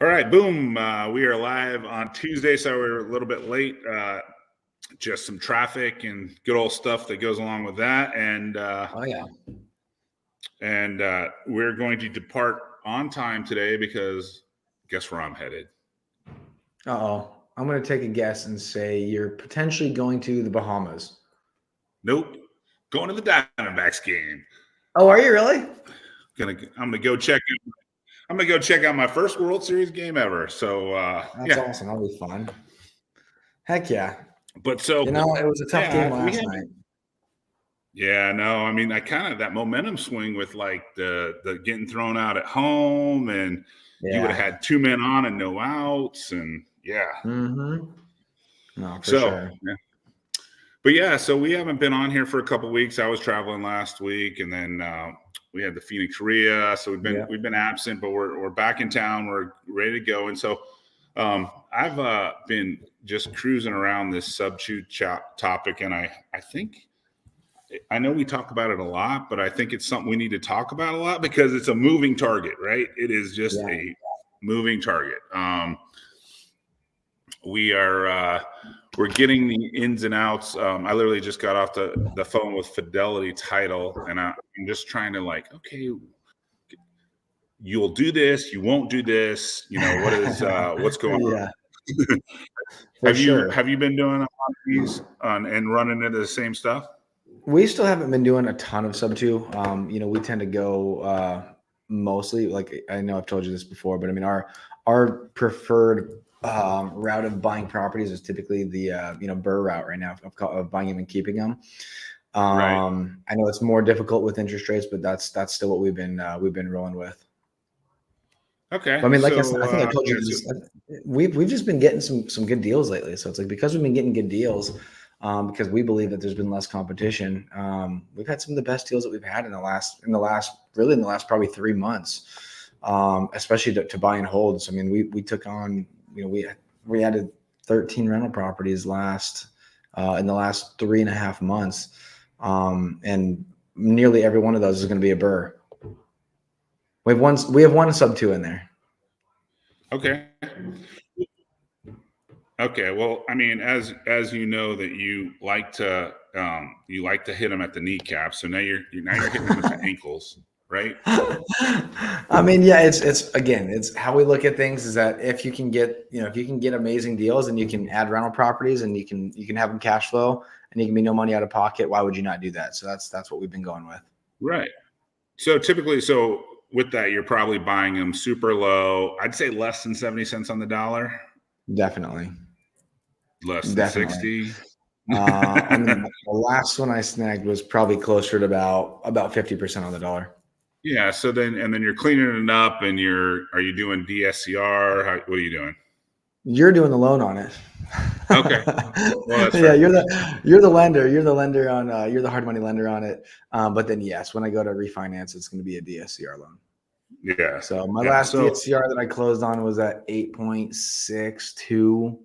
All right, boom. We are live on Tuesday, so we're a little bit late. Just some traffic and good old stuff that goes along with that. And we're going to depart on time today because guess where I'm headed? Uh-oh. I'm going to take a guess and say you're potentially going to the Bahamas. Nope. Going to the Diamondbacks game. Oh, are you really? I'm gonna go check out my first World Series game ever. So That's awesome. That'll be fun. Heck yeah. But so it was a tough game last night. Yeah, no, I mean, I kind of that momentum swing with like the getting thrown out at home, and you would have had 2 men on and no outs, and No, for sure. Yeah. But yeah, so we haven't been on here for a couple of weeks. I was traveling last week, and then we had the Phoenix REIA, so we've been absent, but we're back in town. We're ready to go, and so I've been just cruising around this sub-2 topic, and I know we talk about it a lot, but I think it's something we need to talk about a lot because it's a moving target, right? It is just a moving target. We're getting the ins and outs. I literally just got off the phone with Fidelity Title, and I'm just trying to okay, you'll do this, you won't do this. What's going on? Have you been doing a lot of these and running into the same stuff? We still haven't been doing a ton of sub-2. We tend to go mostly, like I know I've told you this before, but I mean our preferred route of buying properties is typically the BRRRR route right now of buying them and keeping them. Right. I know it's more difficult with interest rates, but that's still what we've been rolling with. Okay. But, I mean, like I said, I think I told you this. We've just been getting some good deals lately. So it's like because we've been getting good deals, because we believe that there's been less competition. We've had some of the best deals that we've had in the last probably 3 months, especially to buy and hold. So I mean, we took on, we added 13 rental properties in the last 3.5 months, and nearly every one of those is going to be a BRRRR. We have one sub-2 in there. Okay. Okay. Well, I mean, as you know that you like to hit them at the kneecap. So now you're hitting them at the ankles, right? I mean, yeah, it's how we look at things is that if you can get amazing deals and you can add rental properties and you can have them cash flow and you can be no money out of pocket, why would you not do that? So that's what we've been going with. Right. So typically, with that, you're probably buying them super low. I'd say less than 70 cents on the dollar. Definitely. Less than 60. I mean, the last one I snagged was probably closer to about 50% on the dollar. Yeah. So then you're cleaning it up, and are you doing DSCR? What are you doing? You're doing the loan on it. Okay. Well, that's yeah, you're the lender. You're the lender on. You're the hard money lender on it. But then yes, when I go to refinance, it's going to be a DSCR loan. Yeah. So my last DSCR that I closed on was at 8.62%.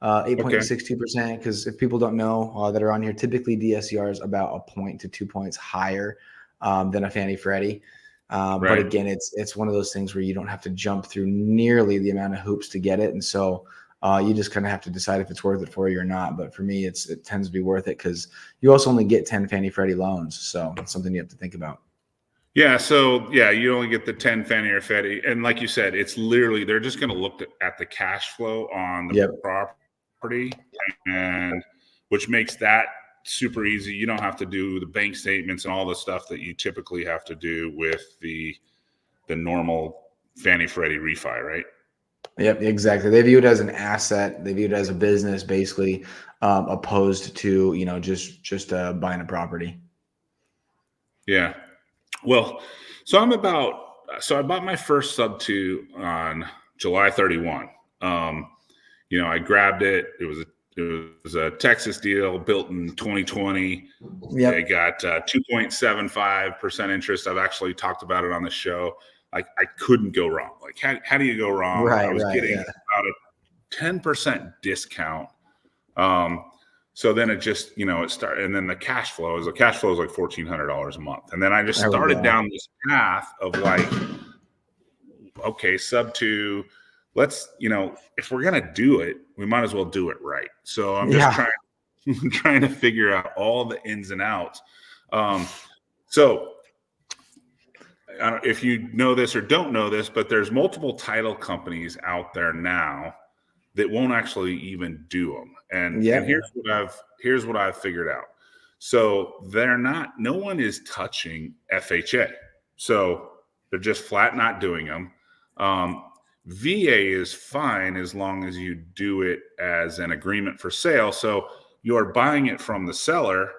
8.62%. Because if people don't know that are on here, typically DSCR is about a point to 2 points higher than a Fannie Freddie. But again, it's one of those things where you don't have to jump through nearly the amount of hoops to get it, and so you just kind of have to decide if it's worth it for you or not. But for me, it tends to be worth it because you also only get 10 Fannie Freddie loans, so it's something you have to think about. Yeah, so you only get the 10 Fannie or Freddie, and like you said, it's literally they're just going to look at the cash flow on the property, and which makes that super easy. You don't have to do the bank statements and all the stuff that you typically have to do with the normal Fannie Freddie refi, right? Yep, exactly. They view it as an asset. They view it as a business, basically, opposed to just buying a property. Yeah. Well, so I bought my first sub-2 on July 31. I grabbed it. It was a Texas deal built in 2020. Yep. They got 2.75% interest. I've actually talked about it on the show. Like I couldn't go wrong. Like how do you go wrong? Right, I was getting about a 10% discount. So then it just, it started, and then the cash flow is like $1,400 a month. And then I just started down this path of like, okay, sub-2, let's, if we're going to do it, we might as well do it right. So I'm just trying to figure out all the ins and outs. So I don't, if you know this or don't know this, but there's multiple title companies out there now that won't actually even do them. And here's what I've figured out. So no one is touching FHA. So they're just flat not doing them. VA is fine as long as you do it as an agreement for sale. So you're buying it from the seller,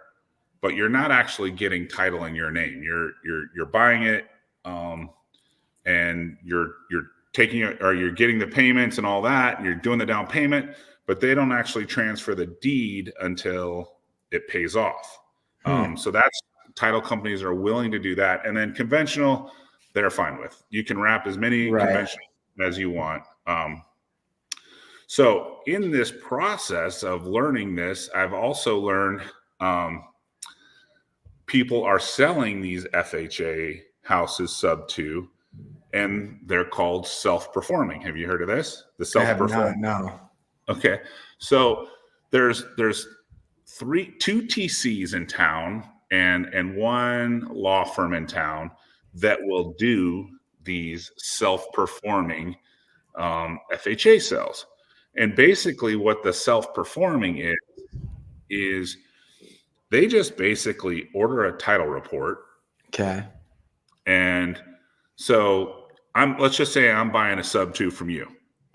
but you're not actually getting title in your name. You're buying it, and you're taking it, or you're getting the payments and all that. You're doing the down payment, but they don't actually transfer the deed until it pays off. So that's, title companies are willing to do that, and then conventional, they're fine with. You can wrap as many conventional as you want. So in this process of learning this, I've also learned people are selling these FHA houses sub 2, and they're called self-performing. Have you heard of this? The self-performing. No. Okay. So there's two TCs in town and one law firm in town that will do these self-performing FHA sales. And basically what the self-performing is they just basically order a title report. Okay. And so let's just say I'm buying a sub 2 from you.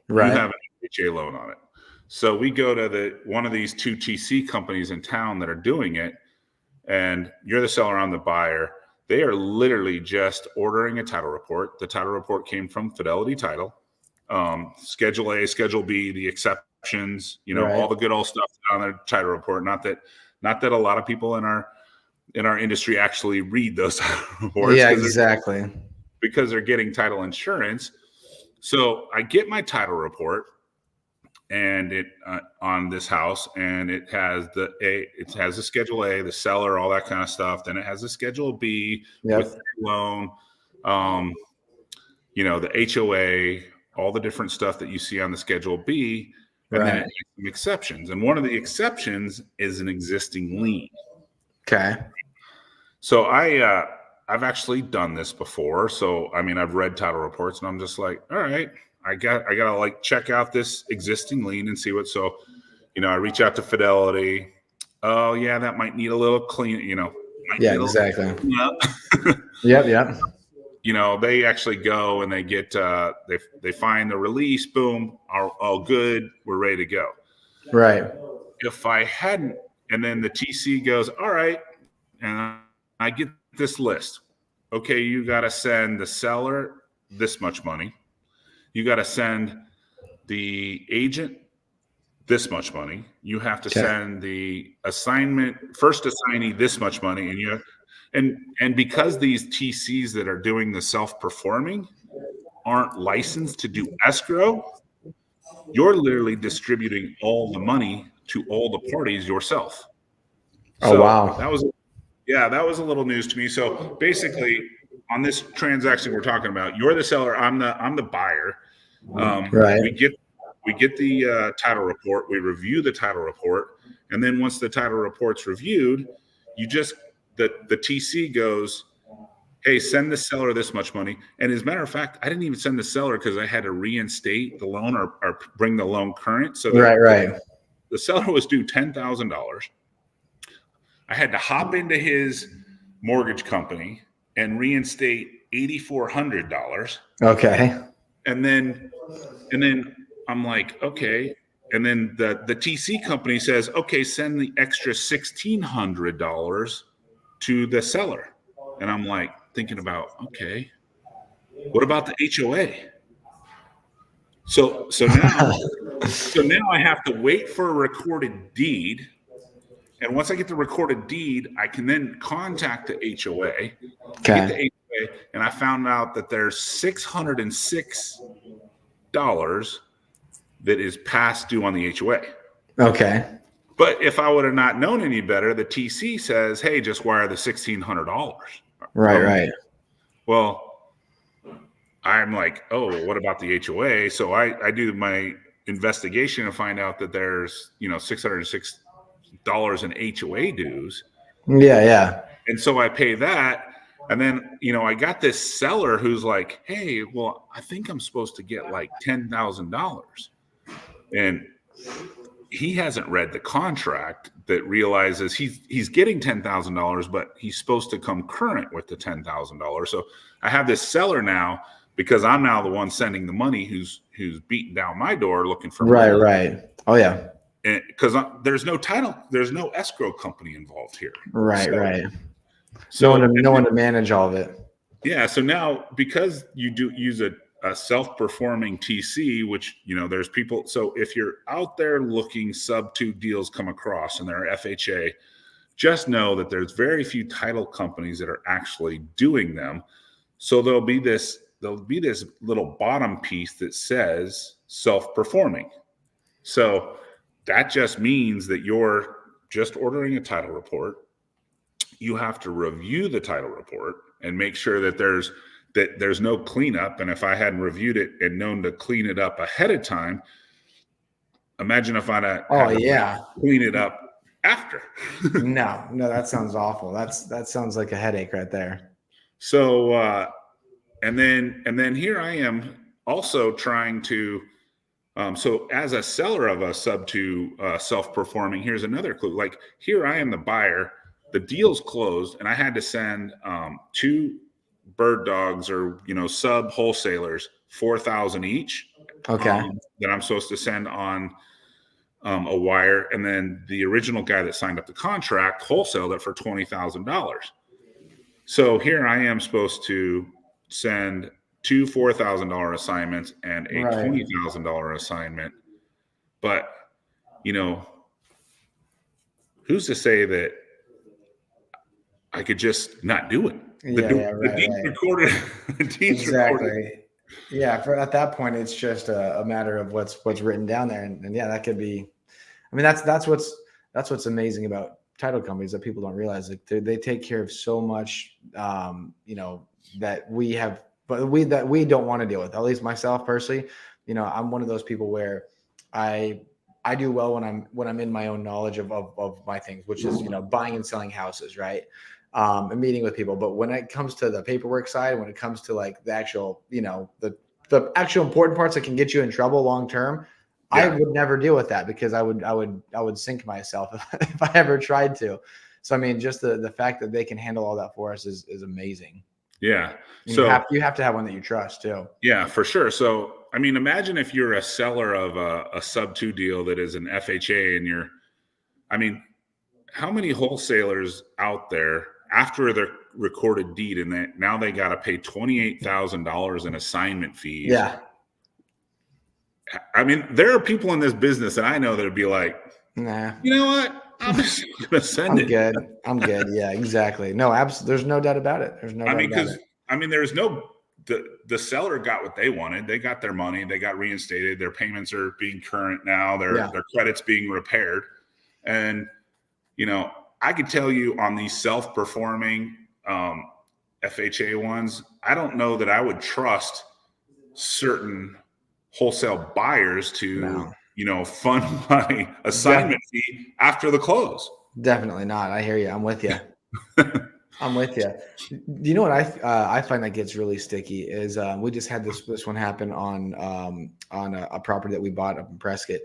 Right. You have an FHA loan on it. So we go to one of these two TC companies in town that are doing it, and you're the seller, I'm the buyer. They are literally just ordering a title report. The title report came from Fidelity Title. Schedule A, Schedule B, the exceptions, all the good old stuff on the title report. Not that a lot of people in our industry actually read those reports. Yeah, exactly. Because they're getting title insurance. So I get my title report, and it on this house, and it has the Schedule A, the seller, all that kind of stuff. Then it has the Schedule B with the loan, the HOA, all the different stuff that you see on the Schedule B, and then it has some exceptions. And one of the exceptions is an existing lien. Okay. So I've actually done this before. So, I've read title reports, and I'm just like, all right, I gotta like check out this existing lien and see what. So, I reach out to Fidelity. Oh yeah, that might need a little clean. Yeah, exactly. Yep. They actually go and they get they find the release. Boom, all good. We're ready to go. Right. If I hadn't, and then the TC goes, all right, and I get this list. Okay, you got to send the seller this much money. You got to send the agent this much money. You have to send the first assignee this much money, and because these TCs that are doing the self-performing aren't licensed to do escrow, you're literally distributing all the money to all the parties yourself. Oh, wow. That was a little news to me. So basically, on this transaction we're talking about, you're the seller, I'm the buyer. Right. We get the title report, we review the title report, and then once the title report's reviewed, the TC goes, hey, send the seller this much money. And as a matter of fact, I didn't even send the seller because I had to reinstate the loan or bring the loan current. So the seller was due $10,000. I had to hop into his mortgage company and reinstate $8,400. Okay. And then I'm like, okay. And then the TC company says, okay, send the extra $1,600 to the seller. And I'm like thinking about, okay, what about the HOA? So now I have to wait for a recorded deed. And once I get the recorded deed, I can then contact the HOA. Get the HOA, and I found out that there's $606 that is past due on the HOA. Okay. But if I would have not known any better, the TC says, hey, just wire the $1,600. Right. Well, I'm like, oh, what about the HOA? So I do my investigation and find out that there's, $606 in HOA dues. Yeah, yeah. And so I pay that. And then, I got this seller who's like, hey, well, I think I'm supposed to get like $10,000. And he hasn't read the contract that realizes he's getting $10,000, but he's supposed to come current with the $10,000. So I have this seller now, because I'm now the one sending the money, who's beating down my door looking for money. Right. Oh yeah. Because there's no title, there's no escrow company involved here. Right. So no one to manage all of it. Yeah. So now, because you do use a self-performing TC, which, there's people. So if you're out there looking sub 2 deals come across and they're FHA, just know that there's very few title companies that are actually doing them. So there'll be this little bottom piece that says self-performing. So that just means that you're just ordering a title report. You have to review the title report and make sure that there's no cleanup. And if I hadn't reviewed it and known to clean it up ahead of time, imagine if I'd had to clean it up after. No, that sounds awful. That sounds like a headache right there. So, and then here I am also trying to, so as a seller of a sub 2 self-performing, here's another clue. Like, here I am the buyer, the deal's closed, and I had to send 2 bird dogs or, sub wholesalers, $4,000 each. Okay. That I'm supposed to send on a wire. And then the original guy that signed up the contract wholesaled it for $20,000. So here I am supposed to send 2 $4,000 assignments and a $20,000 assignment. But, who's to say that I could just not do it? The deed's recorded. Exactly. Yeah. At that point, it's just a matter of what's written down there. And yeah, that could be, I mean, that's what's amazing about title companies that people don't realize. Like they take care of so much, that we have, but we don't want to deal with. At least myself personally, I'm one of those people where I do well when I'm in my own knowledge of my things, which is, buying and selling houses, right? And meeting with people. But when it comes to the paperwork side, when it comes to like the actual, the actual important parts that can get you in trouble long term, I would never deal with that, because I would sink myself if I ever tried to. So I mean, just the fact that they can handle all that for us is amazing. Yeah. So you have to have one that you trust too. Yeah, for sure. So I mean, imagine if you're a seller of a sub 2 deal that is an FHA, and how many wholesalers out there, after their recorded deed, and now they got to pay $28,000 in assignment fees? Yeah. I mean, there are people in this business that I know that would be like, nah, you know what? I'm just going to send it. I'm good. Yeah, exactly. No, absolutely. There's no doubt about it. There's no doubt about it. There's the seller got what they wanted. They got their money. They got reinstated. Their payments are being current now. Their credit's being repaired. And, I could tell you on these self-performing FHA ones, I don't know that I would trust certain wholesale buyers to, fund my assignment fee after the close. Definitely not. I hear you. I'm with you. I'm with you. You know what I find that gets really sticky is we just had this one happen on a property that we bought up in Prescott.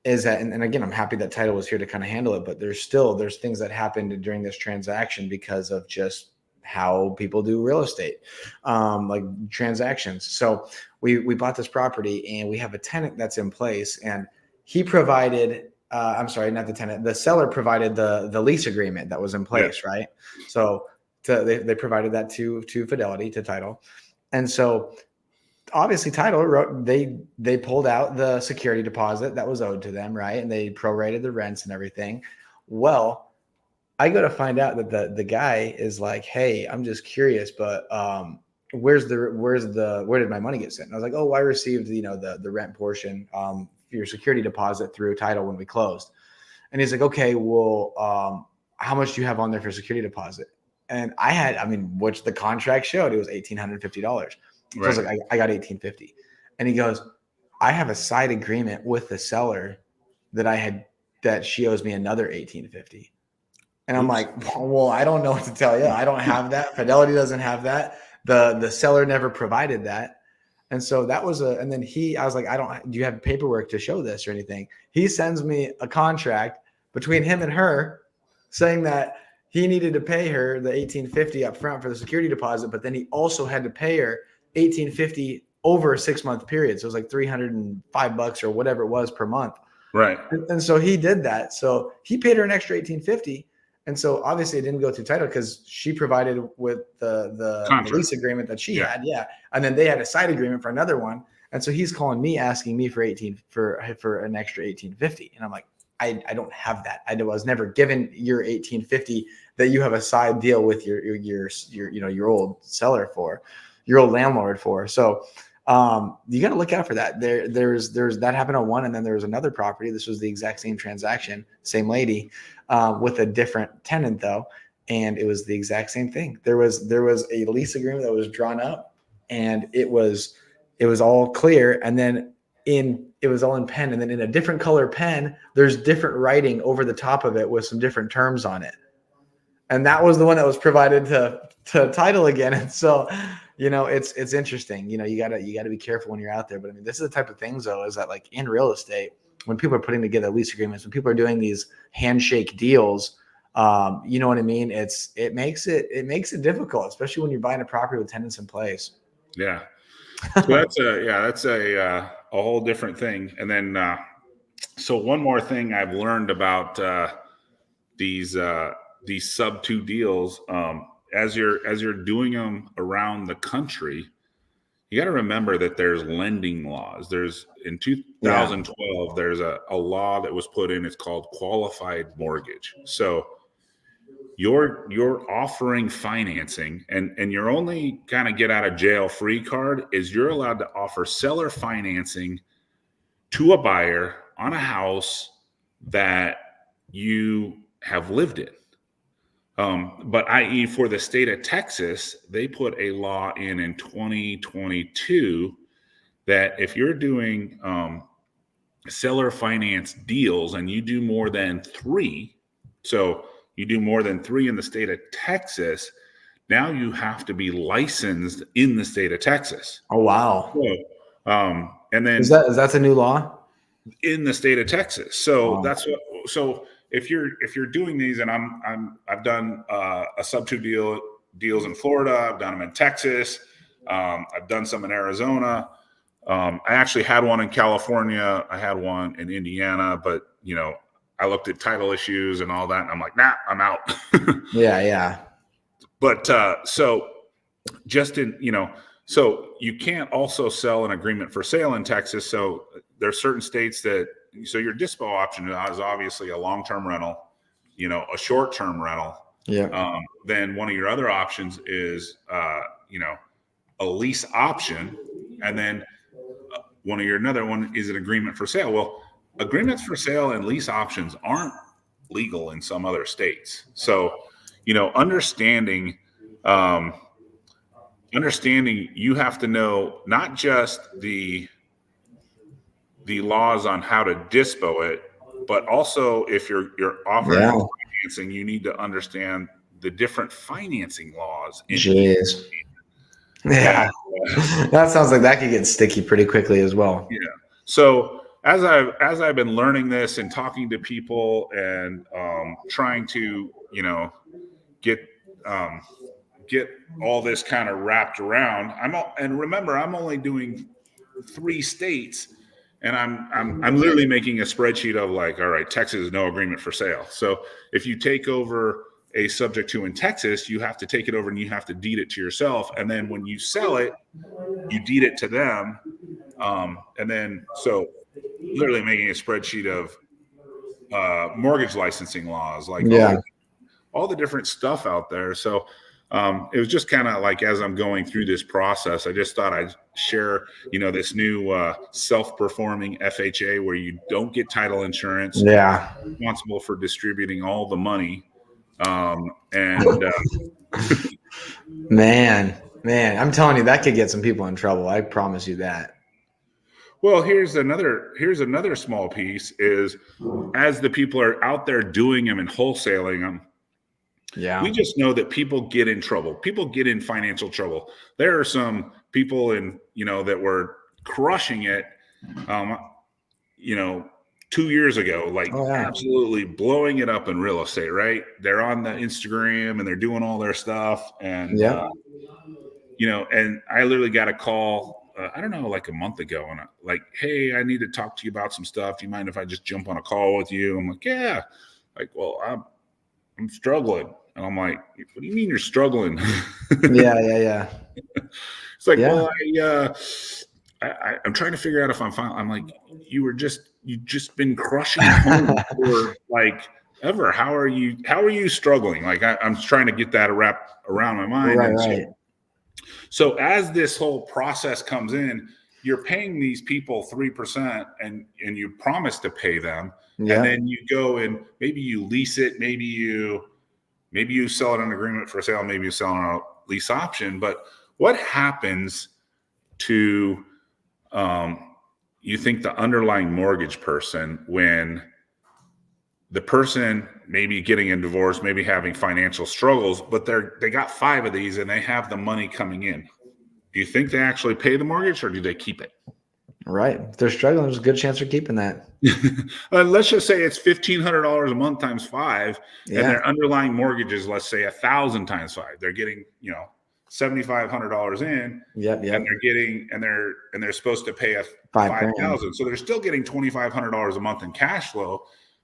Is that, and again, I'm happy that title was here to kind of handle it, but there's things that happened during this transaction because of just how people do real estate, like transactions. So we bought this property and we have a tenant that's in place, and he provided, I'm sorry, not the tenant, the seller provided the lease agreement that was in place. Yeah. Right. So they provided that to Fidelity, to title. And so obviously title they pulled out the security deposit that was owed to them. Right. And they prorated the rents and everything. Well, I go to find out that the guy is like, hey, I'm just curious, but where did my money get sent? And I was like, oh, I received the rent portion, your security deposit through title when we closed. And he's like, okay, well, how much do you have on there for security deposit? And which the contract showed, it was $1,850. So I was like, I got 1850. And he goes, I have a side agreement with the seller that she owes me another 1850. And I'm like, well, I don't know what to tell you. I don't have that. Fidelity doesn't have that. The seller never provided that. And so that was and then I was like, do you have paperwork to show this or anything? He sends me a contract between him and her saying that he needed to pay her the 1850 up front for the security deposit, but then he also had to pay her 1850 over a 6-month period. So it was like $305 or whatever it was per month. Right. And so he did that. So he paid her an extra 1850. And so obviously it didn't go through title because she provided with the lease agreement that she had. Yeah. And then they had a side agreement for another one. And so he's calling me, asking me for an extra 1850. And I'm like, I don't have that. I was never given your 1850 that you have a side deal with your old seller for, your old landlord for. So you got to look out for that. There's that happened on one, and then there was another property. This was the exact same transaction, same lady, with a different tenant though, and it was the exact same thing. There was a lease agreement that was drawn up, and it was all clear, and then it was all in pen, and then in a different color pen, there's different writing over the top of it with some different terms on it. And that was the one that was provided to title again. And so, it's interesting. You gotta be careful when you're out there. But I mean, this is the type of things though, is that like in real estate, when people are putting together lease agreements, when people are doing these handshake deals, you know what I mean? It makes it difficult, especially when you're buying a property with tenants in place. Yeah. So that's a whole different thing. And then, so one more thing I've learned about these sub 2 deals, as you're doing them around the country, you got to remember that there's lending laws. In 2012, there's a law that was put in. It's called qualified mortgage. So you're offering financing, and your only kind of get out of jail free card is you're allowed to offer seller financing to a buyer on a house that you have lived in. But i.e. for the state of Texas, they put a law in 2022 that if you're doing seller finance deals and you do more than 3, so you do more than 3 in the state of Texas, now you have to be licensed in the state of Texas. Oh, wow. So, and then is that a new law in the state of Texas? So so if you're doing these, and I've done a sub 2 deals in Florida, I've done them in Texas, I've done some in Arizona. I actually had one in California. I had one in Indiana, but I looked at title issues and all that, and I'm like, nah, I'm out. Yeah. But so so you can't also sell an agreement for sale in Texas. So there are certain states so your dispo option is obviously a long-term rental, a short-term rental. Yeah. Then one of your other options is, a lease option. And then another one is an agreement for sale. Well, agreements for sale and lease options aren't legal in some other states. So, understanding you have to know not just the laws on how to dispo it, but also if you're offering financing, you need to understand the different financing laws. Jeez. Yeah. That sounds like that could get sticky pretty quickly as well. Yeah. So as I've been learning this and talking to people and trying to get all this kind of wrapped around, and remember, I'm only doing 3 states, and I'm literally making a spreadsheet of like, all right, Texas is no agreement for sale. So if you take over a subject to in Texas, you have to take it over and you have to deed it to yourself. And then when you sell it, you deed it to them. And then, so literally making a spreadsheet of mortgage licensing laws, like all the different stuff out there. So it was just kind of like, as I'm going through this process, I just thought I'd share, this new self-performing FHA where you don't get title insurance. Yeah. You're responsible for distributing all the money. Man, Man, I'm telling you, that could get some people in trouble. I promise you that. Well, here's another small piece is as the people are out there doing them and wholesaling them, we just know that people get in trouble. People get in financial trouble. There are some people that were crushing it, 2 years ago, like absolutely blowing it up in real estate, right? They're on the Instagram and they're doing all their stuff. And, and I literally got a call, I don't know, like a month ago, and like, hey, I need to talk to you about some stuff. Do you mind if I just jump on a call with you? I'm like, yeah. Like, well, I'm struggling. And I'm like, what do you mean you're struggling? Yeah. It's like, well, I'm trying to figure out if I'm fine. I'm like, you just been crushing home for like ever. How are you struggling? Like I'm trying to get that wrap around my mind. Right. So as this whole process comes in, you're paying these people 3% and you promise to pay them. And then you go and maybe you lease it. Maybe you sell it on agreement for sale. Maybe you sell it on a lease option. But what happens to you think the underlying mortgage person when the person maybe getting a divorce, maybe having financial struggles, but they got 5 of these and they have the money coming in? Do you think they actually pay the mortgage or do they keep it? Right. If they're struggling, there's a good chance they're keeping that. Let's just say it's $1,500 a month times 5, and their underlying mortgage is, let's say, 1,000 times 5. They're getting, $7,500 in. Yep. And they're getting, and they're supposed to pay $5,000. So they're still getting $2,500 a month in cash flow.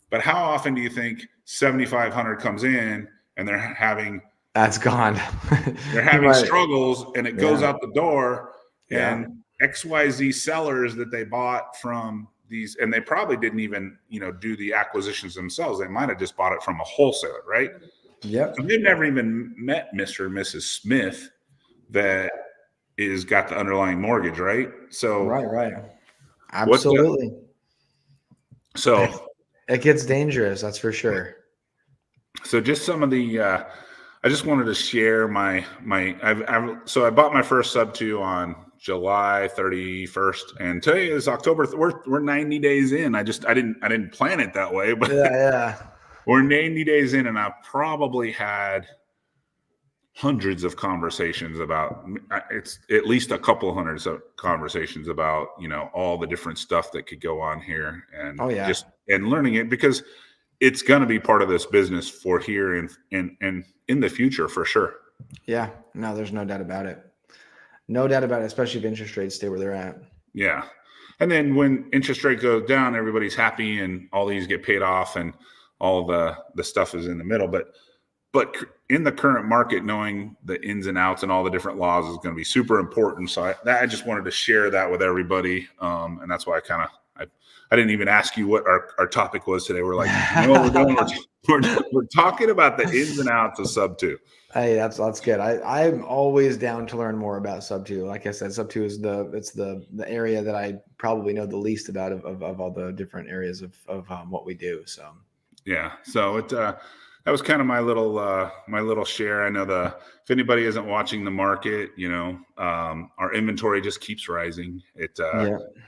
But how often do you think $7,500 comes in and they're having that's gone? They're having struggles and it goes out the door, and XYZ sellers that they bought from these, and they probably didn't even, do the acquisitions themselves. They might have just bought it from a wholesaler, right? Yep. So they've never even met Mr. or Mrs. Smith that is got the underlying mortgage, right? So right. Absolutely. So it gets dangerous, that's for sure. So just some of the I just wanted to share so I bought my first sub 2 on July 31st, and today is October. We're 90 days in. I didn't plan it that way, but we're 90 days in, and I probably had hundreds of conversations about, it's at least a couple hundreds of conversations about, all the different stuff that could go on here, and and learning it, because it's going to be part of this business for here and in the future for sure. Yeah, no, there's no doubt about it. No doubt about it, especially if interest rates stay where they're at. Yeah. And then when interest rate goes down, everybody's happy and all these get paid off and all the stuff is in the middle. But in the current market, knowing the ins and outs and all the different laws is going to be super important. So I just wanted to share that with everybody. And that's why I didn't even ask you what our topic was today. We're like, what we're doing? We're talking about the ins and outs of sub 2. Hey, that's good. I'm always down to learn more about sub 2. Like I said, sub 2 is the area that I probably know the least about of all the different areas of what we do. So yeah, so that was kind of my little share. I know if anybody isn't watching the market, our inventory just keeps rising.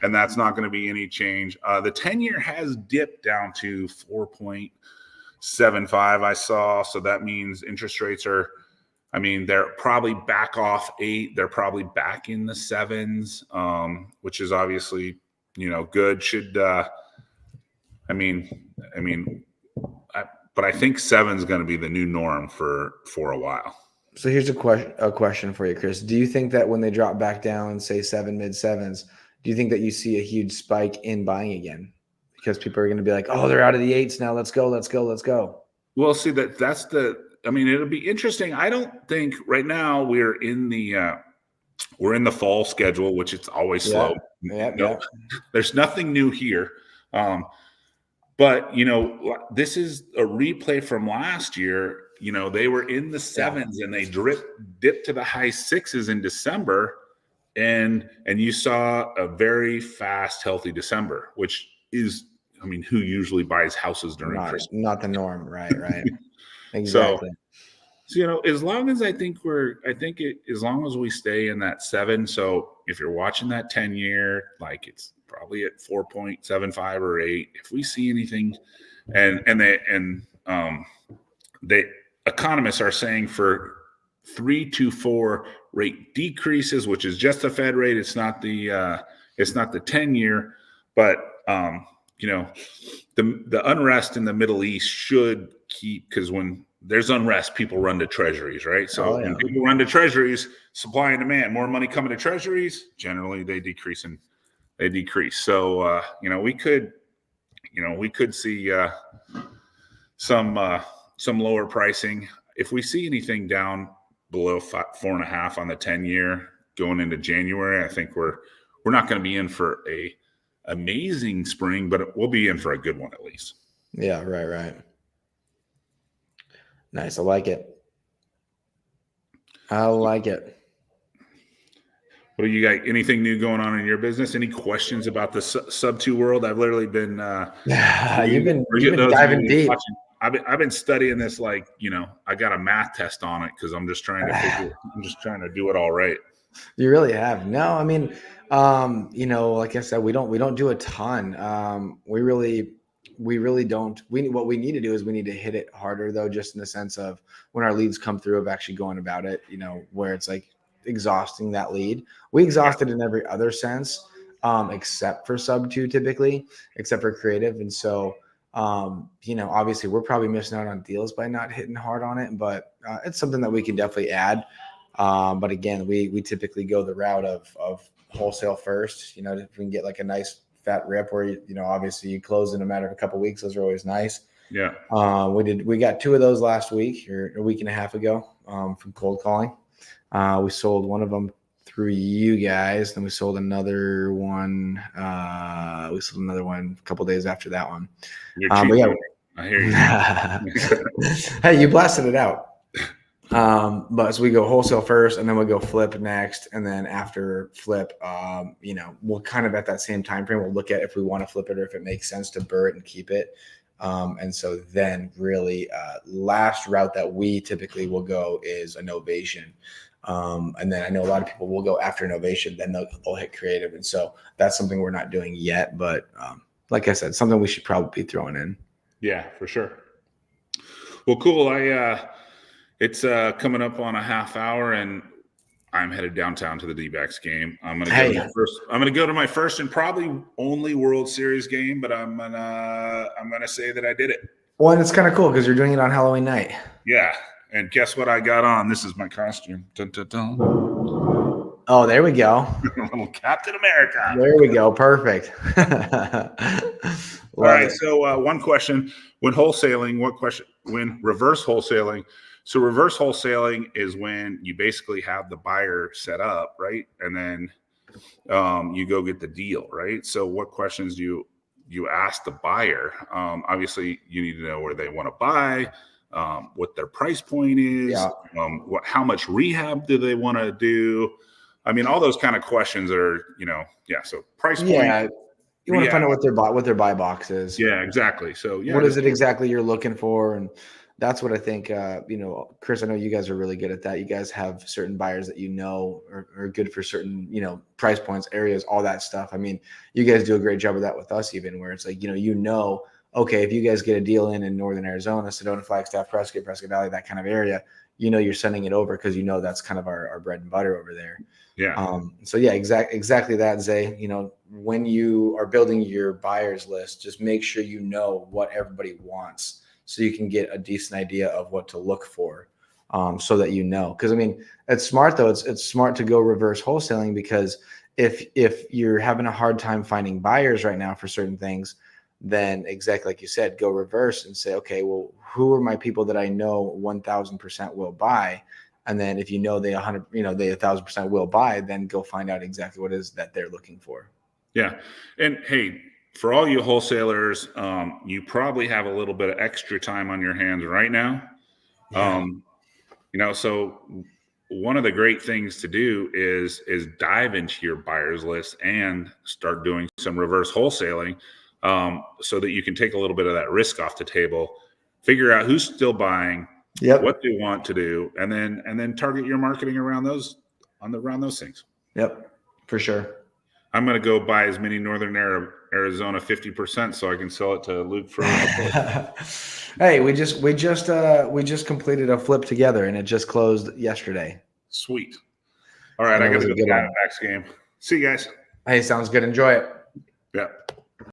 And that's not going to be any change. The 10-year has dipped down to 4.75. I saw. So that means interest rates they're probably back off 8. They're probably back in the 7s, which is obviously, good. But I think 7 is going to be the new norm for a while. So here's a question for you, Chris. Do you think that when they drop back down, say 7, mid 7s, do you think that you see a huge spike in buying again? Because people are going to be like, oh, they're out of the 8s now. Let's go. Well, see, it'll be interesting. I don't think right now we're in the fall schedule, which it's always slow. There's nothing new here. But, this is a replay from last year. They were in the 7s and they dipped to the high 6s in December. And you saw a very fast, healthy December, which is, who usually buys houses during Christmas? Not the norm. Right. Exactly. So, as long as as long as we stay in that 7. So if you're watching that 10-year, like it's probably at 4.75 or 8. If we see anything, and the economists are saying for 3 to 4 rate decreases, which is just the Fed rate. It's not the 10-year, but the unrest in the Middle East should keep, because when there's unrest, people run to treasuries, right? So when people run to treasuries, supply and demand, more money coming to treasuries, generally they decrease. So we could see some lower pricing. If we see anything down below 4.5 on the 10-year going into January, I think we're not going to be in for a amazing spring, but we'll be in for a good one at least. Yeah, right. Nice. I like it. What do you got? Anything new going on in your business? Any questions about the sub 2 world? I've literally been you've been diving deep. I've been studying this, like, I got a math test on it because I'm just trying to do it all right. You really have. No, I mean, like I said, we don't do a ton. We really don't. What we need to do is we need to hit it harder, though, just in the sense of when our leads come through, of actually going about it, where it's like exhausting that lead. We exhaust it in every other sense, except for sub 2, typically, except for creative. And so, obviously we're probably missing out on deals by not hitting hard on it, but it's something that we can definitely add. But again, we typically go the route of wholesale first, if we can get like a nice fat rip where, obviously you close in a matter of a couple of weeks. Those are always nice. Yeah. We got 2 of those last week or a week and a half ago, from cold calling. We sold one of them through you guys. Then we sold another one. A couple of days after that one. But yeah, I hear you. Hey, you blasted it out. But so we go wholesale first, and then we go flip next, and then after flip, we'll kind of at that same time frame, we'll look at if we want to flip it or if it makes sense to burr it and keep it. And so then really last route that we typically will go is a novation. And then I know a lot of people will go after novation, then they'll hit creative. And so that's something we're not doing yet, but like I said, something we should probably be throwing in. Yeah, for sure. Well, cool. It's coming up on a half hour, and I'm headed downtown to the D-backs game. I'm gonna go to my first and probably only World Series game, but I'm gonna say that I did it. Well, and it's kind of cool because you're doing it on Halloween night. Yeah, and guess what I got on? This is my costume. Dun, dun, dun. Oh, there we go. Little Captain America. There we go. Perfect. All right. So one question: when wholesaling, when reverse wholesaling? So reverse wholesaling is when you basically have the buyer set up, right? And then you go get the deal, right? So what questions do you ask the buyer? Obviously, you need to know where they want to buy, what their price point is, how much rehab do they want to do? I mean, all those kind of questions are, so price point. Yeah, you want to find out what their buy box is. Yeah, exactly. So what is it exactly you're looking for? And that's what I think, Chris, I know you guys are really good at that. You guys have certain buyers that are good for certain, price points, areas, all that stuff. I mean, you guys do a great job of that with us, even where it's like, okay, if you guys get a deal in Northern Arizona, Sedona, Flagstaff, Prescott Valley, that kind of area, you're sending it over because that's kind of our bread and butter over there. Yeah. So yeah, exactly that, Zay. When you are building your buyers list, just make sure you know what everybody wants, so you can get a decent idea of what to look for, so that because I mean, it's smart though. It's smart to go reverse wholesaling, because if you're having a hard time finding buyers right now for certain things, then exactly like you said, go reverse and say, okay, well, who are my people that I know 1,000% will buy? And then if they 1,000% will buy, then go find out exactly what it is that they're looking for. Yeah, and hey, for all you wholesalers, you probably have a little bit of extra time on your hands right now. Yeah. So one of the great things to do is dive into your buyers list and start doing some reverse wholesaling, so that you can take a little bit of that risk off the table, figure out who's still buying, Yep. What do you want to do, and then target your marketing around those things. Yep, for sure. I'm going to go buy as many Northern Arizona 50% so I can sell it to Luke for. Hey, we just completed a flip together, and it just closed yesterday. Sweet. All right, I got to go to the Diamondbacks game. See you guys. Hey, sounds good. Enjoy it. Yeah.